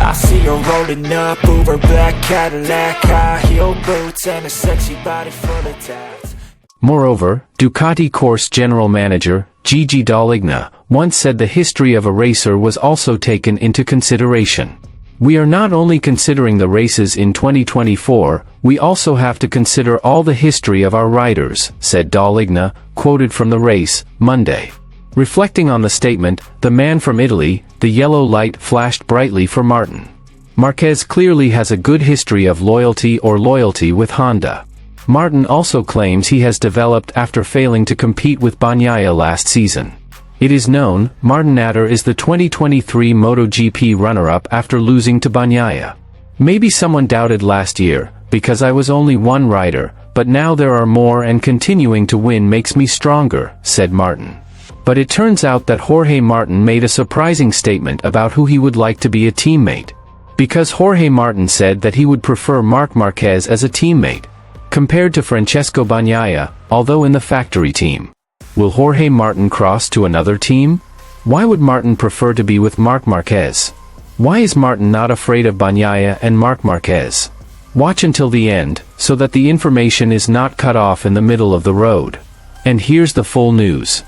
I see her rolling up, Uber black Cadillac, high heel boots and a sexy body full of tats. Moreover, Ducati course general manager, Gigi Dall'Igna, once said the history of a racer was also taken into consideration. We are not only considering the races in 2024, we also have to consider all the history of our riders, said Dall'Igna, quoted from the race, Monday. Reflecting on the statement, the man from Italy, the yellow light flashed brightly for Martin. Marquez clearly has a good history of loyalty with Honda. Martin also claims he has developed after failing to compete with Bagnaia last season. It is known, Martinator is the 2023 MotoGP runner-up after losing to Bagnaia. Maybe someone doubted last year, because I was only one rider, but now there are more and continuing to win makes me stronger, said Martin. But it turns out that Jorge Martin made a surprising statement about who he would like to be a teammate. Because Jorge Martin said that he would prefer Marc Marquez as a teammate, compared to Francesco Bagnaia, although in the factory team. Will Jorge Martin cross to another team? Why would Martin prefer to be with Marc Marquez? Why is Martin not afraid of Bagnaia and Marc Marquez? Watch until the end, so that the information is not cut off in the middle of the road. And here's the full news.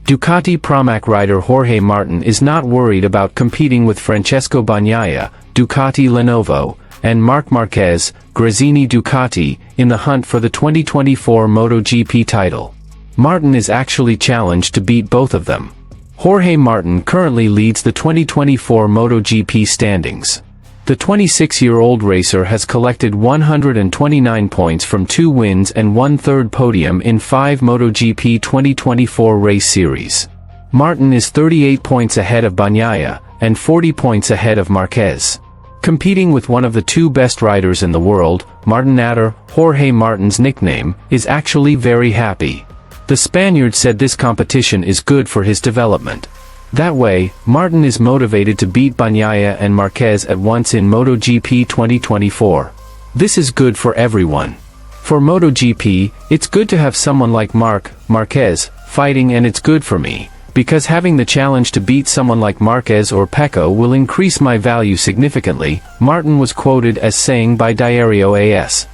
Ducati Pramac rider Jorge Martin is not worried about competing with Francesco Bagnaia, Ducati Lenovo, and Marc Marquez, Gresini Ducati, in the hunt for the 2024 MotoGP title. Martin is actually challenged to beat both of them. Jorge Martin currently leads the 2024 MotoGP standings. The 26-year-old racer has collected 129 points from 2 wins and 1/3 podium in 5 MotoGP 2024 race series. Martin is 38 points ahead of Bagnaia, and 40 points ahead of Marquez. Competing with one of the 2 best riders in the world, Martinator, Jorge Martin's nickname, is actually very happy. The Spaniard said this competition is good for his development. That way, Martin is motivated to beat Bagnaia and Marquez at once in MotoGP 2024. This is good for everyone. For MotoGP, it's good to have someone like Marc Marquez fighting, and it's good for me, because having the challenge to beat someone like Marquez or Pecco will increase my value significantly, Martin was quoted as saying by Diario AS.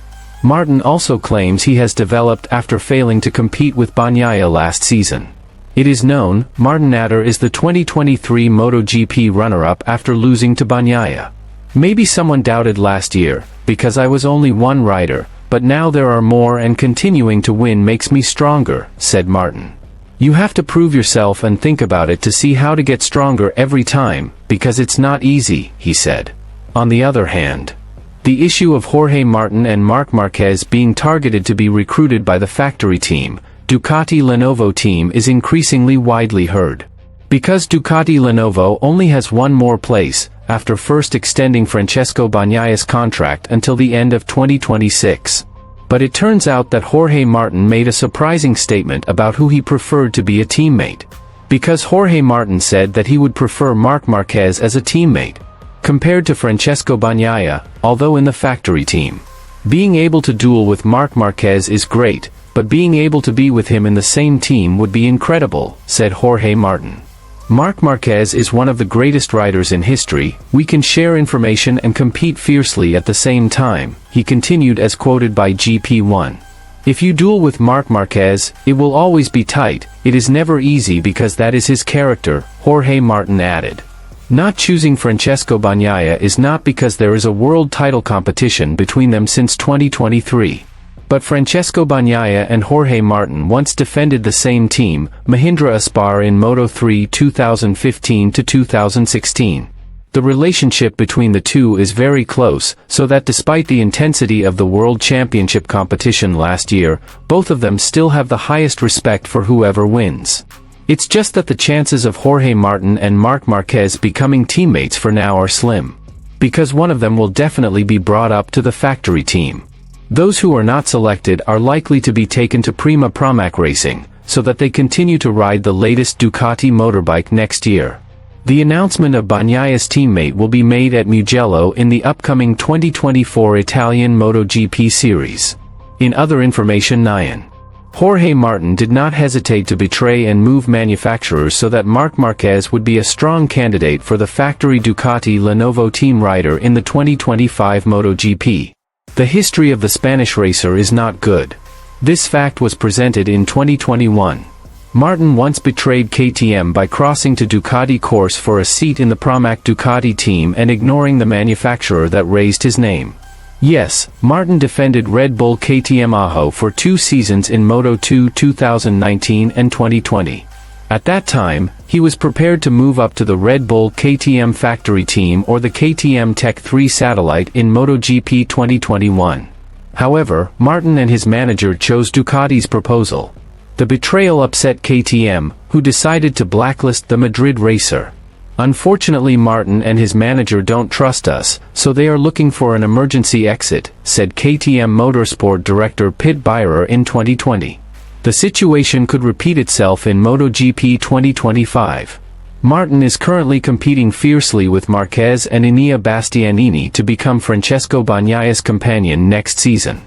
Martin also claims he has developed after failing to compete with Bagnaia last season. It is known, Martinator is the 2023 MotoGP runner-up after losing to Bagnaia. Maybe someone doubted last year, because I was only one rider, but now there are more and continuing to win makes me stronger, said Martin. You have to prove yourself and think about it to see how to get stronger every time, because it's not easy, he said. On the other hand, the issue of Jorge Martin and Marc Marquez being targeted to be recruited by the factory team, Ducati Lenovo team, is increasingly widely heard. Because Ducati Lenovo only has one more place, after first extending Francesco Bagnaia's contract until the end of 2026. But it turns out that Jorge Martin made a surprising statement about who he preferred to be a teammate. Because Jorge Martin said that he would prefer Marc Marquez as a teammate, compared to Francesco Bagnaia, although in the factory team. Being able to duel with Marc Marquez is great, but being able to be with him in the same team would be incredible, said Jorge Martin. Marc Marquez is one of the greatest riders in history. We can share information and compete fiercely at the same time, he continued as quoted by GP1. If you duel with Marc Marquez, it will always be tight. It is never easy because that is his character, Jorge Martin added. Not choosing Francesco Bagnaia is not because there is a world title competition between them since 2023. But Francesco Bagnaia and Jorge Martin once defended the same team, Mahindra Aspar, in Moto3 2015 to 2016. The relationship between the two is very close, so that despite the intensity of the World Championship competition last year, both of them still have the highest respect for whoever wins. It's just that the chances of Jorge Martin and Marc Marquez becoming teammates for now are slim. Because one of them will definitely be brought up to the factory team. Those who are not selected are likely to be taken to Prima Pramac Racing, so that they continue to ride the latest Ducati motorbike next year. The announcement of Bagnaia's teammate will be made at Mugello in the upcoming 2024 Italian MotoGP series. In other information, Nyan. Jorge Martin did not hesitate to betray and move manufacturers so that Marquez would be a strong candidate for the factory Ducati Lenovo team rider in the 2025 MotoGP. The history of the Spanish racer is not good. This fact was presented in 2021. Martin once betrayed KTM by crossing to Ducati course for a seat in the Pramac Ducati team and ignoring the manufacturer that raised his name. Yes, Martin defended Red Bull KTM Ajo for 2 seasons in Moto2 2019 and 2020. At that time, he was prepared to move up to the Red Bull KTM factory team or the KTM Tech 3 satellite in MotoGP 2021. However, Martin and his manager chose Ducati's proposal. The betrayal upset KTM, who decided to blacklist the Madrid racer. Unfortunately, Martin and his manager don't trust us, so they are looking for an emergency exit, said KTM Motorsport director Pit Beirer in 2020. The situation could repeat itself in MotoGP 2025. Martin is currently competing fiercely with Marquez and Enea Bastianini to become Francesco Bagnaia's companion next season.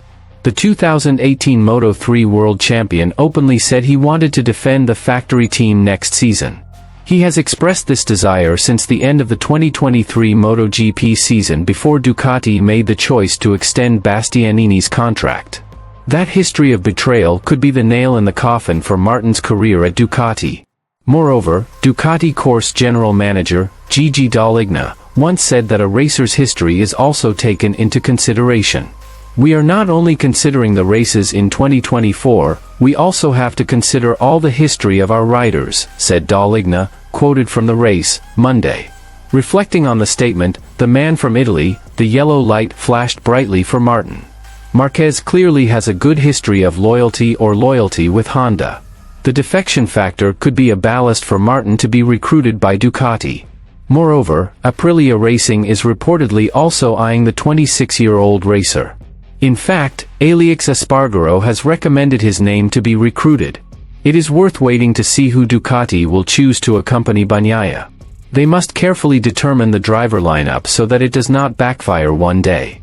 The 2018 Moto3 world champion openly said he wanted to defend the factory team next season. He has expressed this desire since the end of the 2023 MotoGP season before Ducati made the choice to extend Bastianini's contract. That history of betrayal could be the nail in the coffin for Martin's career at Ducati. Moreover, Ducati course general manager, Gigi Dall'Igna, once said that a racer's history is also taken into consideration. We are not only considering the races in 2024, we also have to consider all the history of our riders, said Dall'Igna, quoted from the race, Monday. Reflecting on the statement, the man from Italy, the yellow light flashed brightly for Martin. Marquez clearly has a good history of loyalty with Honda. The defection factor could be a ballast for Martin to be recruited by Ducati. Moreover, Aprilia Racing is reportedly also eyeing the 26-year-old racer. In fact, Aleix Espargaro has recommended his name to be recruited. It is worth waiting to see who Ducati will choose to accompany Bagnaia. They must carefully determine the driver lineup so that it does not backfire one day.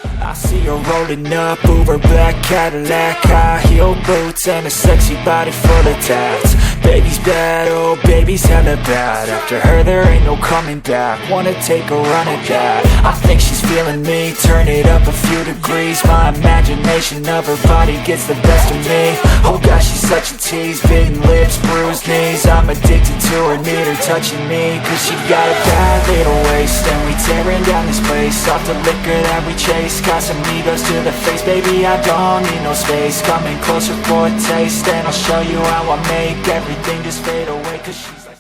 I see her rolling up, Uber black Cadillac, high heel boots and a sexy body full of tats. Baby's bad, oh baby's hella bad. After her there ain't no coming back. Wanna take a run at that. I think she's feeling me, turn it up a few degrees. My imagination of her body gets the best of me. Oh gosh, she's such a tease, bitten lips, bruised knees. I'm addicted to her, need her touching me. Cause she got a bad little waist, and we tearing down this place. Off the liquor that we chase, got some egos to the face. Baby, I don't need no space. Coming closer for a taste, and I'll show you how I make everything just fade away. Cause she's